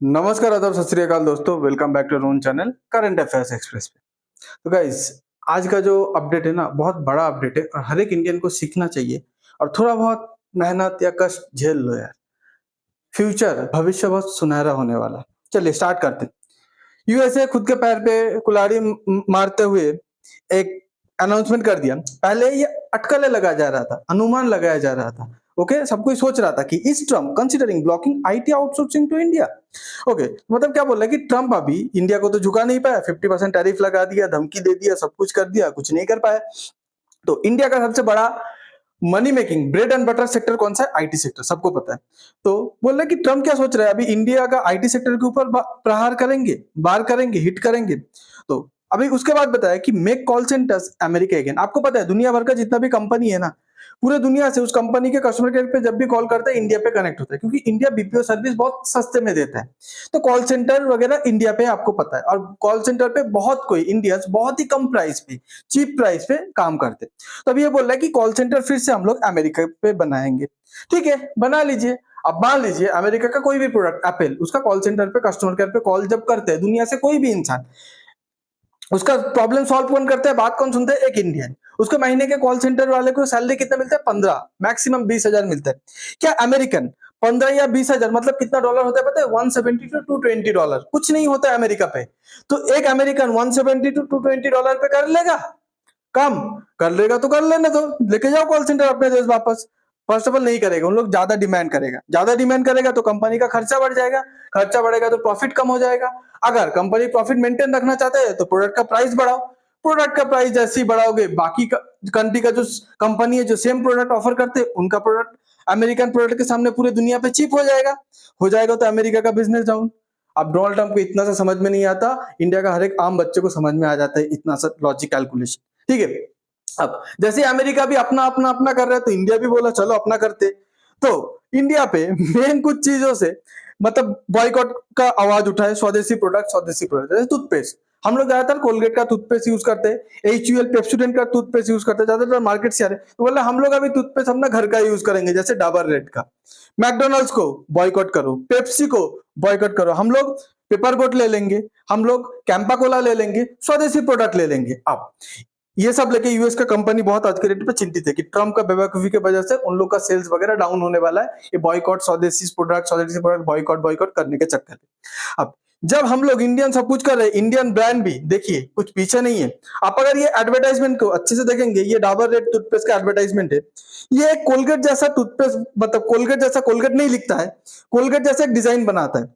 नमस्कार, आदाब, सत श्री अकाल दोस्तों। Welcome back to your own channel current affairs express पे। तो गाइस, आज का जो अपडेट है ना, बहुत बड़ा अपडेट है और हर एक इंडियन को सीखना चाहिए और थोड़ा बहुत मेहनत या कष्ट झेल लो यार। फ्यूचर, भविष्य बहुत सुनहरा होने वाला है। चलिए स्टार्ट करते हैं। यूएसए खुद के पैर पे कुल्हाड़ी मारते हुए एक अनाउंसमेंट कर दिया। पहले ये अटकलें लगाया जा रहा था, अनुमान लगाया जा रहा था। ओके, सब कोई सोच रहा था कि is Trump considering blocking IT outsourcing to India. Okay, मतलब क्या बोल रहा है कि ट्रम्प अभी इंडिया को तो झुका नहीं पाया, 50% टैरिफ लगा दिया, धमकी दे दिया, सब कुछ कर दिया, कुछ नहीं कर पाया। तो इंडिया का सबसे बड़ा money making bread and butter sector कौन सा है? आईटी सेक्टर, सबको पता है। तो बोल रहे कि ट्रम्प क्या सोच रहा है, अभी इंडिया का आईटी सेक्टर के ऊपर प्रहार करेंगे, वार करेंगे, हिट करेंगे। तो अभी उसके बाद बताया कि make call centres America again. आपको पता है दुनिया भर का जितना भी कंपनी है ना, पूरे दुनिया से उस कंपनी के कस्टमर केयर पे जब भी कॉल करते हैं इंडिया पे कनेक्ट होता है, क्योंकि इंडिया बीपीओ सर्विस बहुत सस्ते में देता है। तो कॉल सेंटर वगैरह इंडिया पे आपको पता है, और कॉल सेंटर पे बहुत कोई इंडियंस बहुत ही कम प्राइस पे, चीप प्राइस पे काम करते हैं। तो अब ये बोल रहा है कि कॉल सेंटर फिर से हम लोग अमेरिका पे बनाएंगे। ठीक है, बना लीजिए। अब मान लीजिए अमेरिका का कोई भी प्रोडक्ट, एप्पल, उसका कॉल सेंटर पे कस्टमर केयर पे कॉल जब करते हैं, दुनिया से कोई भी इंसान, उसका प्रॉब्लम सॉल्व कौन करता है, बात कौन सुनता है? एक इंडियन। उसको महीने के कॉल सेंटर वाले को सैलरी कितना मिलता है? 15, मैक्सिमम 20,000 मिलता है। क्या अमेरिकन 15 या 20,000 मतलब कितना डॉलर होता है पता है? 170 टू 220 डॉलर, कुछ नहीं होता है अमेरिका पे। तो एक अमेरिकन 170 टू 220 डॉलर पे कर लेगा काम। कर लेगा तो कर लेने दो, लेके जाओ कॉल सेंटर अपने देश वापस। फर्स्ट ऑफ ऑल नहीं करेगा, उन लोग ज्यादा डिमांड करेगा, ज्यादा डिमांड करेगा तो कंपनी का खर्चा बढ़ जाएगा, खर्चा बढ़ेगा तो प्रॉफिट कम हो जाएगा। अगर कंपनी प्रॉफिट मेंटेन रखना चाहते हैं तो प्रोडक्ट का प्राइस बढ़ाओ। प्रोडक्ट का प्राइस जैसे ही बढ़ाओगे, बाकी कंट्री का जो कंपनी है जो सेम प्रोडक्ट ऑफर करते हैं, उनका प्रोडक्ट अमेरिकन प्रोडक्ट के सामने पूरे दुनिया पे चीप हो जाएगा। हो जाएगा तो अमेरिका का बिजनेस डाउन। अब डोनाल्ड ट्रंप को इतना सा समझ में नहीं आता, इंडिया का हर एक आम बच्चे को समझ में आ जाता है इतना सा लॉजिक कैलकुलेशन। ठीक है, अब जैसे अमेरिका भी अपना अपना अपना कर रहा है तो इंडिया भी बोला चलो अपना करते। तो इंडिया पे मेन कुछ चीजों से मतलब बॉयकॉट का आवाज उठाए। स्वदेशी प्रोडक्ट, स्वदेशी प्रोडक्ट, जैसे टूथपेस्ट, हम लोग ज्यादातर कोलगेट का टूथपेस्ट यूज करते हैं, एचयूएल पेप्सोडेंट का टूथपेस्ट यूज करते हैं, ज्यादातर मार्केट से आ रहे हैं। तो बोला हम लोग अभी टूथपेस्ट अपना घर का यूज करेंगे, जैसे डाबर रेड का। मैकडोनल्ड्स को बॉयकॉट करो, पेप्सी को बॉयकॉट करो, हम लोग पेपर बोट ले लेंगे, हम लोग कैंपा कोला ले लेंगे, स्वदेशी प्रोडक्ट ले लेंगे। अब ये सब लेके यूएस का कंपनी बहुत आज के रेट पे चिंतित है कि ट्रम्प का बेवकूफी की वजह से उन लोग का सेल्स वगैरह डाउन होने वाला है, ये बॉयकॉट, स्वदेशी प्रोडक्ट बॉयकॉट बॉयकॉट करने के चक्कर में। अब जब हम लोग इंडियन सब कुछ कर रहे हैं, इंडियन ब्रांड भी देखिए कुछ पीछे नहीं है। आप अगर ये एडवर्टाइजमेंट को अच्छे से देखेंगे, ये डाबर रेड टूथपेस्ट का एडवर्टाइजमेंट है। ये कोलगेट जैसा टूथपेस्ट, मतलब कोलगेट जैसा कोलगेट नहीं लिखता है, कोलगेट जैसा एक डिजाइन बनाता है।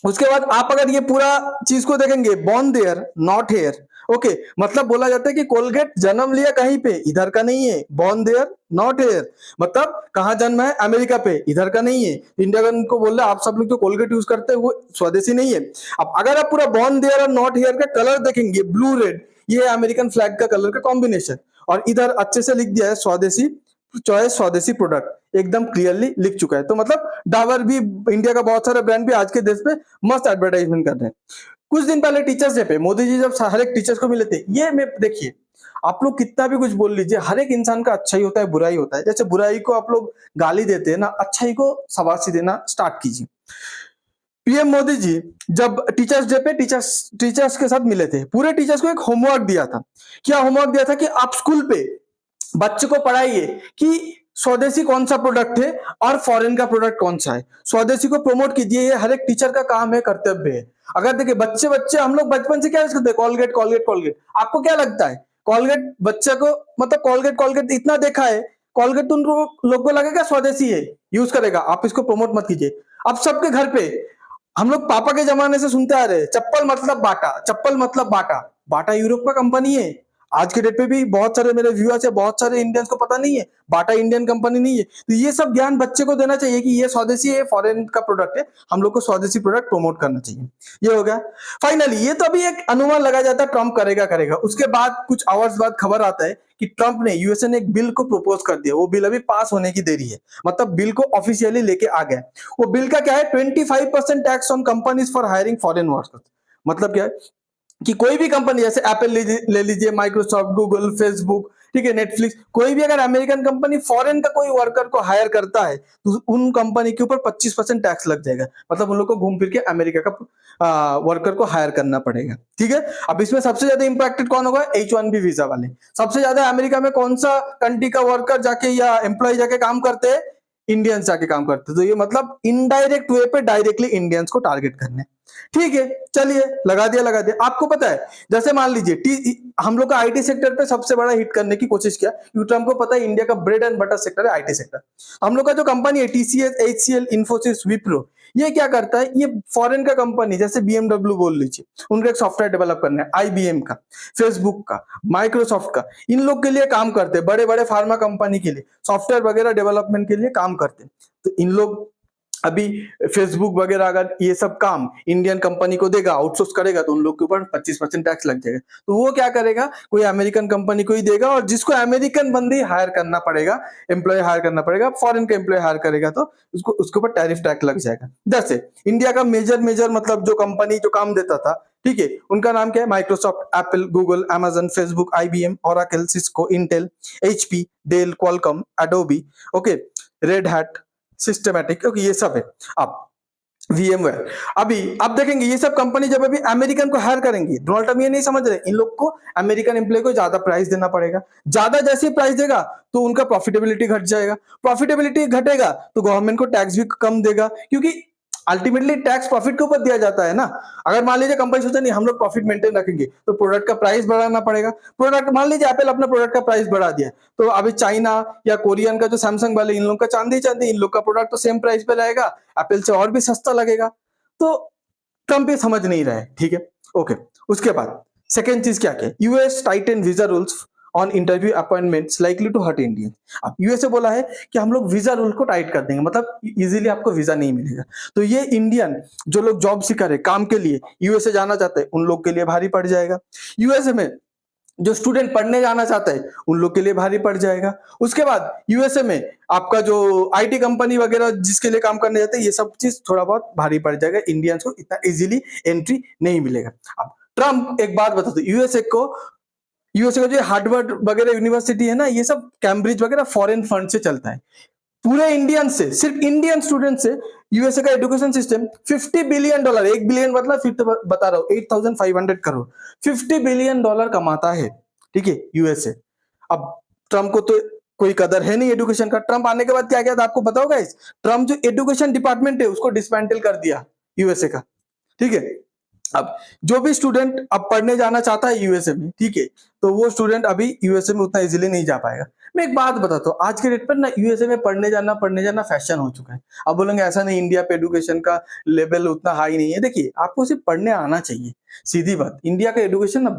उसके बाद आप अगर ये पूरा चीज को देखेंगे, born there not here. Okay, मतलब बोला जाता है कि कोलगेट जन्म लिया कहीं पे, इधर का नहीं है। बॉर्न देयर नॉट हेयर मतलब कहां जन्म है? अमेरिका पे, इधर का नहीं है। इंडिया को बोल रहे आप सब लोग जो कोलगेट यूज करते हैं वो स्वदेशी नहीं है। अब अगर आप पूरा बॉर्न देयर और नॉट हेयर का कलर देखेंगे, ब्लू रेड, ये अमेरिकन फ्लैग का कलर का कॉम्बिनेशन, और इधर अच्छे से लिख दिया है स्वदेशी चॉइस, स्वदेशी प्रोडक्ट एकदम क्लियरली लिख चुका है। तो मतलब डाबर भी, इंडिया का बहुत सारे ब्रांड भी आज के देश में मस्त एडवर्टाइजमेंट कर रहे हैं। कुछ दिन पहले टीचर्स डे पे मोदी जी जब हर एक टीचर्स को मिले थे, ये में देखिए, आप लोग कितना भी कुछ बोल लीजिए, हर एक इंसान का अच्छा ही होता है, बुराई होता है। जैसे बुराई को आप लोग गाली देते हैं ना, अच्छाई को शाबाशी देना स्टार्ट कीजिए। पीएम मोदी जी जब टीचर्स डे पे टीचर्स के साथ मिले थे, पूरे टीचर्स को एक होमवर्क दिया था। क्या होमवर्क दिया था? कि आप स्कूल पे बच्चे को पढ़ाइए कि स्वदेशी कौन सा प्रोडक्ट है और फॉरेन का प्रोडक्ट कौन सा है। स्वदेशी को प्रमोट कीजिए, ये हर एक टीचर का काम है, कर्तव्य है। अगर देखिए बच्चे बच्चे हम लोग बचपन से क्या यूज करते हैं? Colgate Colgate Colgate. आपको क्या लगता है कोलगेट बच्चे को, मतलब कोलगेट कोलगेट इतना देखा है, कोलगेट तो उनको लोग को लगेगा स्वदेशी है, यूज करेगा। आप इसको प्रमोट मत कीजिए। अब सबके घर पे हम लोग पापा के जमाने से सुनते आ रहे हैं, चप्पल मतलब बाटा, चप्पल मतलब बाटा। बाटा यूरोप का कंपनी है। आज के डेट पे भी बहुत सारे मेरे व्यूअर्स है, बहुत सारे इंडियंस को पता नहीं है बाटा इंडियन कंपनी नहीं है। तो ये सब ज्ञान बच्चे को देना चाहिए कि ये स्वदेशी है, फॉरेन का प्रोडक्ट है, हम लोग को स्वदेशी प्रोडक्ट प्रमोट करना चाहिए। ये हो गया फाइनली। ये तो अभी एक अनुमान लगाया जाता है ट्रम्प करेगा करेगा। उसके बाद कुछ आवर्स बाद खबर आता है कि ट्रम्प ने, यूएसए ने एक बिल को प्रपोज कर दिया। वो बिल अभी पास होने की देरी है, मतलब बिल को ऑफिशियली लेके आ गया। वो बिल का क्या है? 25% tax on companies for hiring foreign workers. मतलब क्या है कि कोई भी कंपनी, जैसे एप्पल ले लीजिए, माइक्रोसॉफ्ट, गूगल, फेसबुक, ठीक है, नेटफ्लिक्स, कोई भी अगर अमेरिकन कंपनी फॉरेन का कोई वर्कर को हायर करता है तो उन कंपनी के ऊपर 25% टैक्स लग जाएगा। मतलब उन लोग को घूम फिर के अमेरिका का वर्कर को हायर करना पड़ेगा। ठीक है, अब इसमें सबसे ज्यादा इंपैक्टेड कौन होगा? H1B वीजा वाले। सबसे ज्यादा अमेरिका में कौन सा कंट्री का वर्कर जाके या एम्प्लॉय जाके काम करते हैं? इंडियंस जाके काम करते हैं। तो ये मतलब इनडायरेक्ट वे पे डायरेक्टली इंडियंस को टारगेट करने। ठीक है, चलिए लगा दिया। आपको पता है, जैसे मान लीजिए हम लोग का आईटी सेक्टर पे सबसे बड़ा हिट करने की कोशिश किया, क्योंकि हमको पता है इंडिया का ब्रेड एंड बटर सेक्टर है आईटी सेक्टर। हम लोग का जो कंपनी है टीसीएस, एचसीएल, इन्फोसिस, विप्रो, ये क्या करता है? ये फॉरेन का कंपनी जैसे बीएमडब्ल्यू बोल लीजिए, उनका एक सॉफ्टवेयर डेवलप करना है, आईबीएम का, फेसबुक का, माइक्रोसॉफ्ट का, इन लोग के लिए काम करते हैं। बड़े बड़े फार्मा कंपनी के लिए सॉफ्टवेयर वगैरह डेवलपमेंट के लिए काम करते हैं। तो इन लोग अभी फेसबुक वगैरह अगर ये सब काम इंडियन कंपनी को देगा, आउटसोर्स करेगा, तो उन लोग के ऊपर 25% टैक्स लग जाएगा। तो वो क्या करेगा? कोई अमेरिकन कंपनी को ही देगा, और जिसको अमेरिकन बंदे हायर करना पड़ेगा, एम्प्लॉय हायर करना पड़ेगा, फॉरेन का एम्प्लॉय हायर करेगा तो उसके ऊपर टैरिफ टैक्स लग जाएगा। जैसे इंडिया का मेजर मतलब जो कंपनी जो काम देता था, ठीक है, उनका नाम क्या है? Microsoft, Apple, Google, Amazon, Facebook, IBM, Oracle, Cisco, Intel, HP, Dell, Qualcomm, Adobe, okay, Red Hat, systematic, okay, ये सब है। अब VMware, अभी आप देखेंगे ये सब कंपनी जब अभी अमेरिकन को हायर करेंगी, डोनाल्ड ट्रम्प ये नहीं समझ रहे इन लोग को अमेरिकन एम्प्लॉय को ज्यादा प्राइस देना पड़ेगा। ज्यादा जैसे प्राइस देगा तो उनका प्रॉफिटेबिलिटी घट जाएगा, प्रॉफिटेबिलिटी घटेगा तो गवर्नमेंट को टैक्स भी कम देगा, क्योंकि अल्टीमेटली टैक्स प्रॉफिट के ऊपर दिया जाता है ना। अगर मान लीजिए कंपनी सोचे नहीं हम लोग प्रॉफिट मेंटेन रखेंगे, तो प्रोडक्ट का प्राइस बढ़ाना पड़ेगा। प्रोडक्ट, मान लीजिए एप्पल अपना प्रोडक्ट का प्राइस बढ़ा दिया, तो अभी चाइना या कोरियन का जो सैमसंग वाले, इन लोग का चांदी, इन लोग का प्रोडक्ट तो सेम प्राइस पे रहेगा, एप्पल से और भी सस्ता लगेगा। तो ट्रम्प ये समझ नहीं रहा है। ठीक है, ओके। उसके बाद सेकेंड चीज क्या क्या? US tighten visa rules on interview appointments likely to hurt Indian. अब यूएसए बोला है कि हम लोग वीजा रूल को टाइट कर देंगे, मतलब इजीली आपको वीजा नहीं मिलेगा। तो ये इंडियन जो लोग जॉब सीकर है, काम के लिए यूएसए जाना चाहते हैं, उन लोग के लिए भारी पड़ जाएगा। यूएसए में जो स्टूडेंट पढ़ने जाना चाहता है, उन लोग के लिए भारी पड़ जाएगा। उसके बाद यूएसए में आपका जो आईटी कंपनी वगैरह जिसके लिए काम करने जाते हैं, ये सब चीज थोड़ा बहुत भारी पड़ जाएगा। इंडियंस को इतना इजीली एंट्री नहीं मिलेगा। अब ट्रम्प एक बात बता दो, यूएसए का जो हार्वर्ड वगैरह यूनिवर्सिटी है ना, ये सब कैम्ब्रिज वगैरह फॉरेन फंड से चलता है। पूरे इंडियन से, सिर्फ इंडियन स्टूडेंट से यूएसए का एजुकेशन सिस्टम $50 बिलियन, 1 बिलियन मतलब फिर तो बता रहा हूं 8500 करोड़, $50 बिलियन कमाता है। ठीक है, यूएसए। अब ट्रम्प को तो कोई कदर है नहीं एजुकेशन का। ट्रम्प आने के बाद क्या किया था आपको पता होगा? ट्रम्प जो एजुकेशन डिपार्टमेंट है उसको डिसमेंटल कर दिया यूएसए का। ठीक है, अब जो भी स्टूडेंट अब पढ़ने जाना चाहता है यूएसए में, ठीक है, तो वो स्टूडेंट अभी यूएसए में उतना इजीली नहीं जा पाएगा। मैं एक बात बताता हूँ, आज के डेट पर ना यूएसए में पढ़ने जाना फैशन हो चुका है। अब बोलेंगे ऐसा नहीं, इंडिया पे एजुकेशन का लेवल उतना हाई नहीं है। देखिए, आपको सिर्फ पढ़ने आना चाहिए, सीधी बात। इंडिया का एजुकेशन ना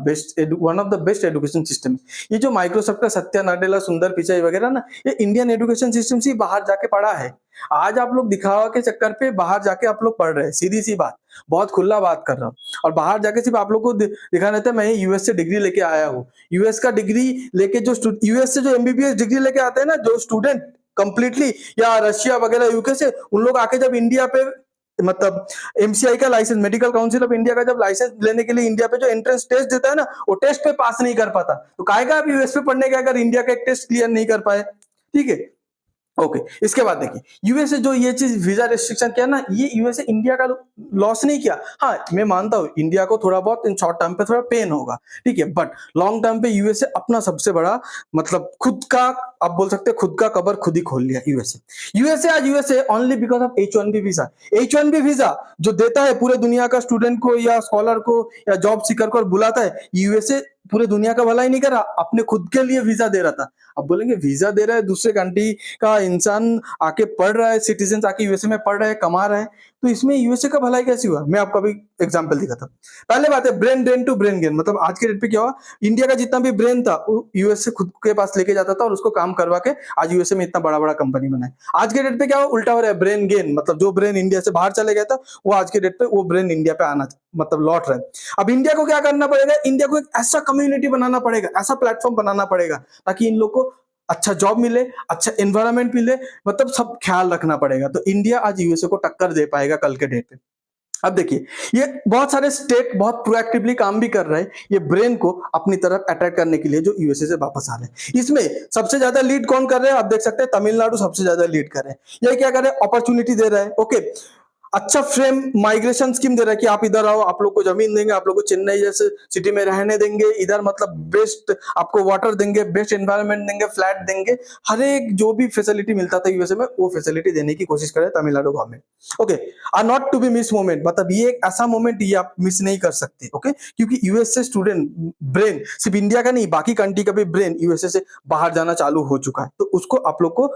one of the best education system है। ये जो माइक्रोसॉफ्ट का सत्या नाडेला, सुंदर पिचाई वगैरह ना, ये इंडियन एजुकेशन सिस्टम से बाहर जाके पढ़ा है। आज आप लोग दिखावा के चक्कर पे बाहर जाके आप लोग पढ़ रहे हैं, सीधी सी बात, बहुत खुला बात कर रहा हूँ। और बाहर जाके सिर्फ आप लोग को दिखाना था मैं यूएस से डिग्री लेके आया हूँ। यूएस का डिग्री लेके जो यूएस से जो एमबीबीएस डिग्री लेके आते हैं ना जो स्टूडेंट कंप्लीटली, या रशिया वगैरह यूके से, उन लोग आके जब इंडिया पे मतलब एमसीआई का licence, medical council of India का जब लाइसेंस लेने के लिए इंडिया पे जो एंट्रेंस टेस्ट देता है ना, वो टेस्ट पे पास नहीं कर पाता। तो काहेगा आप यूएस पे पढ़ने के अगर इंडिया का एक टेस्ट क्लियर नहीं कर पाए। ठीक है, ओके। इसके बाद देखिए, यूएसए जो ये चीज वीजा रेस्ट्रिक्शन किया ना, ये यूएसए इंडिया का लॉस नहीं किया। हाँ, मैं मानता हूँ इंडिया को थोड़ा बहुत इन शॉर्ट टर्म पे थोड़ा पेन होगा, ठीक है, बट लॉन्ग टर्म पे यूएसए अपना सबसे बड़ा मतलब खुद का, आप बोल सकते हैं खुद का कबर खुद ही खोल लिया यूएसए आज USA only because of H1B visa. H1B visa जो देता है पूरे दुनिया का स्टूडेंट को या स्कॉलर को या जॉब सीकर को और बुलाता है, यूएसए पूरे दुनिया का भला ही नहीं कर रहा, अपने खुद के लिए वीजा दे रहा था। अब बोलेंगे वीजा दे रहा है, दूसरे कंट्री का इंसान आके पढ़ रहा है, सिटीजन आके यूएसए में पढ़ रहा है, कमा रहा है, तो इसमें यूएसए का भलाई कैसी हुआ? मैं आपको अभी एग्जांपल दिखाता हूं। पहले बात है brain drain to brain gain, मतलब आज के डेट पे क्या हुआ, इंडिया का जितना भी ब्रेन था वो यूएसए खुद के पास लेके जाता था और उसको काम करवा के आज यूएसए में इतना बड़ा बड़ा कंपनी बना है। आज के डेट पे क्या हुआ, उल्टा हो रहा है, ब्रेन गेन, मतलब जो ब्रेन इंडिया से बाहर चले गया था वो आज के डेट पे वो ब्रेन इंडिया पे आना मतलब लौट रहा है। अब इंडिया को क्या करना पड़ेगा, इंडिया को एक ऐसा कम्युनिटी बनाना पड़ेगा, ऐसा प्लेटफॉर्म बनाना पड़ेगा ताकि इन लोग को अच्छा जॉब मिले, अच्छा एनवायरनमेंट मिले, मतलब सब ख्याल रखना पड़ेगा। तो इंडिया आज यूएसए को टक्कर दे पाएगा कल के डेट पे। अब देखिए, ये बहुत सारे स्टेट बहुत प्रोएक्टिवली काम भी कर रहे हैं ये ब्रेन को अपनी तरफ अट्रैक्ट करने के लिए, जो यूएसए से वापस आ रहे हैं। इसमें सबसे ज्यादा लीड कौन कर रहे हैं? आप देख सकते हैं तमिलनाडु सबसे ज्यादा लीड कर रहे हैं। ये क्या कर रहे हैं? अपॉर्चुनिटी दे रहा है। ओके, अच्छा फ्रेम माइग्रेशन स्कीम दे रहा है कि आप इधर आओ, आप लोग को जमीन देंगे, आप लोग को चेन्नई जैसे सिटी में रहने देंगे, इधर मतलब बेस्ट आपको वाटर देंगे, बेस्ट एनवायरनमेंट देंगे, फ्लैट देंगे, हर एक जो भी फैसिलिटी मिलता था यूएसए में वो फैसिलिटी देने की कोशिश करे Tamil Nadu government. Okay, are not to be miss moment, मतलब ये एक ऐसा मोमेंट ये आप मिस नहीं कर सकते। ओके, क्योंकि यूएसए स्टूडेंट ब्रेन सिर्फ इंडिया का नहीं, बाकी कंट्री का भी ब्रेन यूएसए से बाहर जाना चालू हो चुका है, तो उसको आप लोग को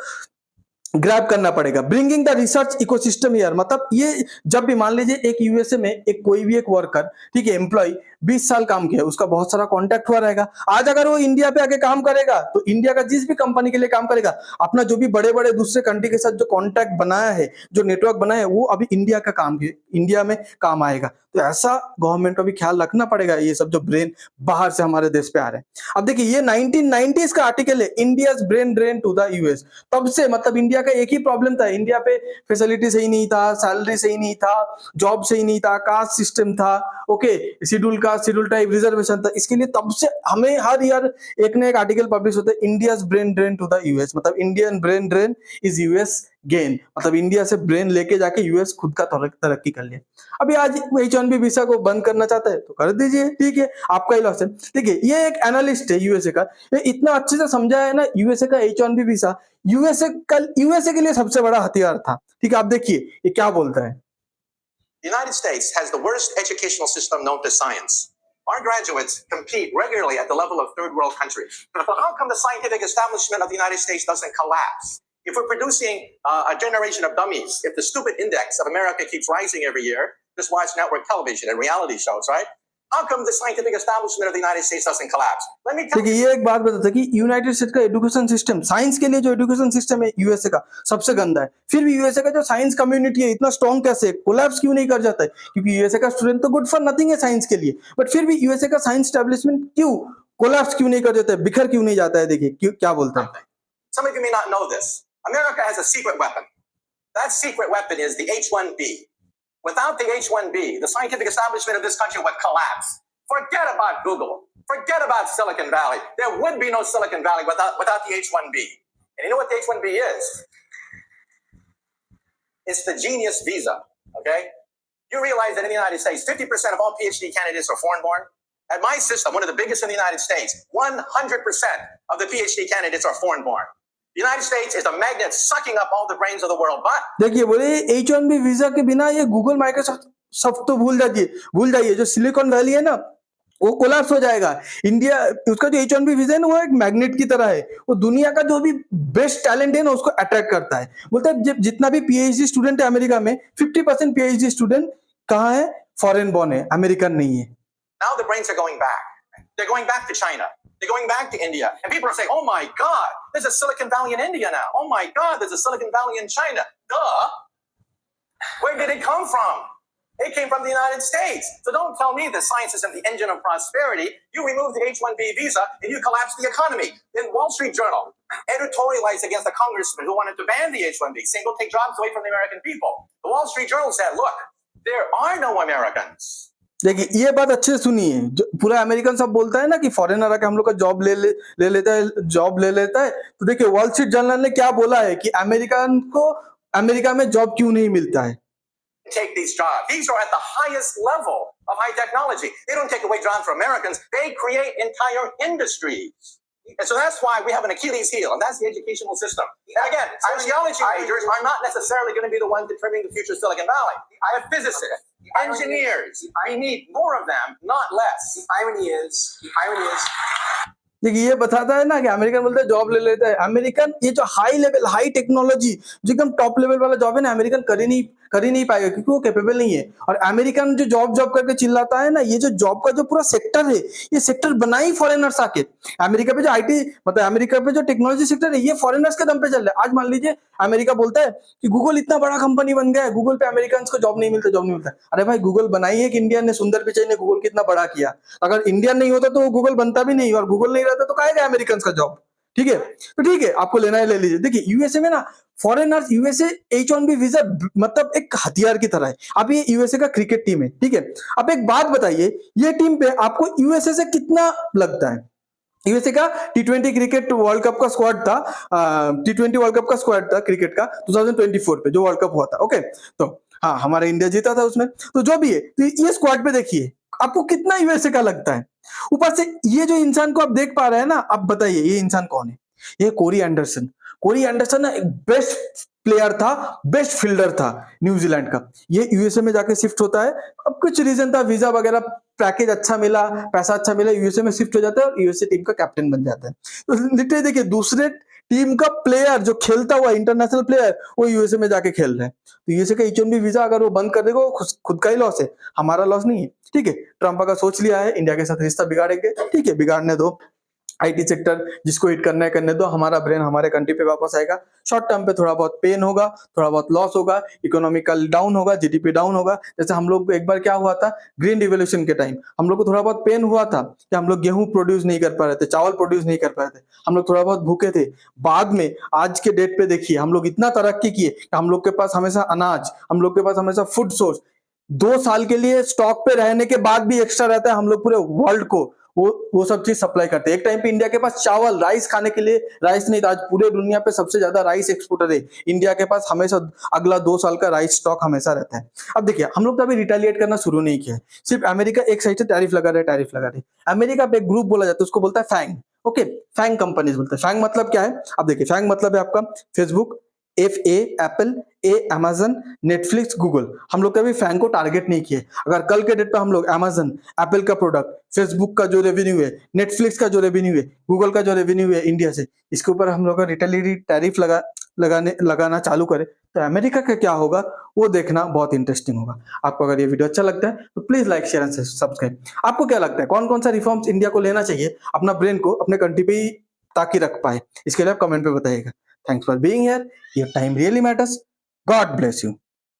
ग्रैब करना पड़ेगा। Bringing the research ecosystem here, मतलब ये जब भी मान लीजिए एक यूएसए में एक कोई भी एक वर्कर, ठीक है, एम्प्लॉय 20 साल काम किया, उसका बहुत सारा कांटेक्ट हुआ रहेगा। आज अगर वो इंडिया पे आके काम करेगा तो इंडिया का जिस भी कंपनी के लिए काम करेगा, अपना जो भी बड़े बड़े दूसरे कंट्री के साथ जो कांटेक्ट बनाया है, जो नेटवर्क बनाया है, वो अभी इंडिया का काम इंडिया में काम आएगा। तो ऐसा गवर्नमेंट को भी ख्याल रखना पड़ेगा, ये सब जो ब्रेन बाहर से हमारे देश पे आ रहे हैं। अब देखिए, ये 1990s का आर्टिकल है, India's brain drain to the US. तब से मतलब इंडिया का एक ही प्रॉब्लम था, इंडिया पे फैसिलिटी सही नहीं था, सैलरी सही नहीं था, जॉब सही नहीं था, कास्ट सिस्टम था, okay, schedule caste, schedule type, reservation था। इसके लिए तब से हमें हर ईयर एक ना एक आर्टिकल पब्लिश होता है, India's brain drain to the US, मतलब Indian brain drain is US gain, मतलब इंडिया से ब्रेन लेके जाके यूएस खुद का तरक्की कर लिया। अभी आज H1B वीसा को बंद करना चाहता है तो कर दीजिए, ठीक है, आपका ही लॉस है। देखिए, ये एक एनालिस्ट है यूएसए का, ये इतना अच्छे से समझा है ना, यूएसए का H1B वीसा यूएसए के लिए सबसे बड़ा हथियार था। ठीक है, आप देखिए ये क्या बोलता है। The United States has the worst educational system known to science. Our graduates compete regularly at the level of third world countries. So how come the scientific establishment of the United States doesn't collapse? If we're producing a generation of dummies, if the stupid index of America keeps rising every year, just watch network television and reality shows, right? How come the scientific establishment of the United States doesn't collapse? Let me tell you. देखिए, ये एक बात बताता है कि United state का education system, science के लिए जो एजुकेशन सिस्टम है यूएसए का सबसे गंदा है। फिर भी यूएसए का जो साइंस कम्युनिटी है इतना स्ट्रॉन्ग कैसे, कोलैप्स क्यों नहीं कर जाता है? क्योंकि यूएसए का स्टूडेंट तो गुड फॉर नथिंग है साइंस के लिए, बट फिर भी यूएसए का साइंस एस्टेब्लिशमेंट क्यों कोलैप्स क्यों नहीं कर जाता है, बिखर क्यों नहीं जाता है? देखिए क्यों, क्या बोलता है। Some of you may not know this. America has a secret weapon. That secret weapon is the H-1B. Without the H-1B, the scientific establishment of this country would collapse. Forget about Google. Forget about Silicon Valley. There would be no Silicon Valley without the H-1B. And you know what the H-1B is? It's the genius visa, okay? You realize that in the United States, 50% of all PhD candidates are foreign-born? At my system, one of the biggest in the United States, 100% of the PhD candidates are foreign-born. The United States is a magnet sucking up all the brains of the world, but... देखिए, बोले H-1B visa के बिना ये Google, Microsoft सब तो भूल जाइए, जो सिलिकॉन वैली है ना वो कोलैप्स हो जाएगा। इंडिया, उसका जो H-1B वीजा है ना, वो एक मैग्नेट की तरह है, वो दुनिया का जो भी बेस्ट टैलेंट है ना उसको अट्रैक्ट करता है। बोलता है जितना भी पीएचडी स्टूडेंट है अमेरिका में, 50% पीएचडी स्टूडेंट कहाँ है? फॉरेन बॉर्न है, अमेरिकन नहीं है। Now the brains are going back. They're going back to China. They're going back to India. And people are saying, oh my God, there's a Silicon Valley in India now. Oh my God, there's a Silicon Valley in China. Duh. Where did it come from? It came from the United States. So don't tell me that science isn't the engine of prosperity. You remove the H-1B visa and you collapse the economy. Then Wall Street Journal editorialized against the congressman who wanted to ban the H-1B, saying we'll take jobs away from the American people. The Wall Street Journal said, look, there are no Americans. देखिए, ये बात अच्छे से सुनिए, जो पूरा American सब बोलता है ना कि फॉरेनर आके हम लोग का जॉब ले लेता है, तो देखिए वॉल स्ट्रीट जर्नल ने क्या बोला है कि अमेरिकन को अमेरिका में जॉब क्यों नहीं मिलता है। Take these jobs. These are at the highest level of high technology. They don't take away jobs from Americans. They create entire industries. And so that's why we have an Achilles heel, and that's the educational system. And again, sociology majors are not necessarily going to be the ones determining the future of Silicon Valley. I have physicists, engineers. I need more of them, not less. The irony is, देखिए, ये बताता है ना कि American बोलता है job ले लेता है। अमेरिकन ये जो हाई लेवल, हाई टेक्नोलॉजी, जो एकदम टॉप लेवल वाला जॉब है ना, अमेरिकन कर ही नहीं पाएगा क्योंकि वो कैपेबल नहीं है। और अमेरिकन जो जॉब करके चिल्लाता है ना, ये जो जॉब का जो पूरा सेक्टर है, ये सेक्टर बनाई फॉरेनर्स आके। अमेरिका पे जो आईटी, मतलब अमेरिका पे जो टेक्नोलॉजी सेक्टर है, ये फॉरेनर्स के दम पे चल रहा है। आज मान लीजिए अमेरिका बोलता है कि गूगल इतना बड़ा कंपनी बन गया है, गूगल पे अमेरिकन को जॉब नहीं मिलता। अरे भाई, गूगल बनाई है कि इंडियन ने, सुंदर पिचाई ने गूगल कितना बड़ा किया। अगर इंडियन नहीं होता तो गूगल बनता भी नहीं, और गूगल नहीं रहता तो कहेगा अमेरिकन का जॉब। ठीक है, तो ठीक है, आपको लेना है ले लीजिए। देखिए यूएसए में ना फॉरेनर्स, यूएसए H1B वीजा मतलब एक हथियार की तरह है। अब ये यूएसए का क्रिकेट टीम है, ठीक है। अब एक बात बताइए, ये टीम पे आपको यूएसए से कितना लगता है? यूएसए का T20 क्रिकेट वर्ल्ड कप का स्क्वाड था, T20 वर्ल्ड कप का स्क्वाड था क्रिकेट का 2024 पे जो वर्ल्ड कप हुआ था, ओके। तो हाँ, हमारा इंडिया जीता था उसमें। तो जो भी है, तो ये स्क्वाड पे देखिए आपको कितना यूएसए का लगता है। ऊपर से ये जो इंसान को आप देख पा रहे हैं ना, आप बताइए ये इंसान कौन है? ये कोरी एंडरसन। कोरी एंडरसन ना एक बेस्ट प्लेयर था, बेस्ट फील्डर था न्यूजीलैंड का। ये यूएसए में जाके शिफ्ट होता है। अब कुछ रीजन था, वीजा वगैरह, पैकेज अच्छा मिला, पैसा अच्छा मिला, यूएसए में शिफ्ट हो जाता है और यूएसए टीम का कैप्टन बन जाता है। तो लिटरली देखिए, दूसरे टीम का प्लेयर जो खेलता हुआ इंटरनेशनल प्लेयर वो यूएसए में जाके खेल रहे हैं। तो यूएसए का H1B वीजा अगर वो बंद कर देगा, वो खुद का ही लॉस है, हमारा लॉस नहीं है, ठीक है। ट्रंप का सोच लिया है इंडिया के साथ रिश्ता बिगाड़ेंगे, ठीक है, बिगाड़ने दो। आईटी सेक्टर जिसको हिट करना है करने दो, हमारा ब्रेन हमारे कंट्री पे वापस आएगा। शॉर्ट टर्म पे थोड़ा बहुत पेन होगा, थोड़ा बहुत लॉस होगा, इकोनॉमिकल डाउन होगा, जीडीपी डाउन होगा। जैसे हम लोग एक बार क्या हुआ था ग्रीन रिवोल्यूशन के टाइम, हम लोग को थोड़ा बहुत पेन हुआ था कि हम लोग गेहूं प्रोड्यूस नहीं कर पा रहे थे, चावल प्रोड्यूस नहीं कर पा रहे थे, हम लोग थोड़ा बहुत भूखे थे। बाद में आज के डेट पे देखिए हम लोग इतना तरक्की किए कि हम लोग के पास हमेशा अनाज, हम लोग के पास हमेशा फूड सोर्स 2 साल के लिए स्टॉक पे रहने के बाद भी एक्स्ट्रा रहता है। हम लोग पूरे वर्ल्ड को वो सब चीज सप्लाई करते हैं। एक टाइम पे इंडिया के पास चावल, राइस खाने के लिए राइस नहीं था। आज पूरे दुनिया पे सबसे ज्यादा राइस एक्सपोर्टर है इंडिया के पास, हमेशा अगला 2 साल का राइस स्टॉक हमेशा रहता है। अब देखिए हम लोग तो अभी रिटेलिएट करना शुरू नहीं किया है, सिर्फ अमेरिका एक साइड से टैरिफ लगा रहे, टैरिफ लगा रहे। अमेरिका पे एक ग्रुप बोला जाता है, उसको बोलता है फैंग, ओके, फैंग कंपनीज बोलते हैं। फैंग मतलब क्या है? अब देखिए फैंग मतलब है आपका Facebook, FA Apple, A Amazon, Netflix, Google. हम लोग कभी फैंग को टारगेट नहीं किए। अगर कल के डेट पे हम लोग अमेजन, एप्पल का प्रोडक्ट, फेसबुक का जो रेवेन्यू है, नेटफ्लिक्स का जो रेवेन्यू है, गूगल का जो रेवेन्यू है इंडिया से, इसके ऊपर हम लोग का रिटेलियरी टैरिफ लगाना चालू करें तो अमेरिका का क्या होगा वो देखना बहुत इंटरेस्टिंग होगा। आपको अगर ये वीडियो अच्छा लगता है तो please like, share and subscribe. आपको क्या लगता है कौन कौन सा रिफॉर्म्स इंडिया को लेना चाहिए अपना ब्रेन को अपने कंट्री पे ही ताकि रख पाए? इसके लिए आप कमेंट पे बताइएगा। Thanks for being here. Your time really matters. God bless you.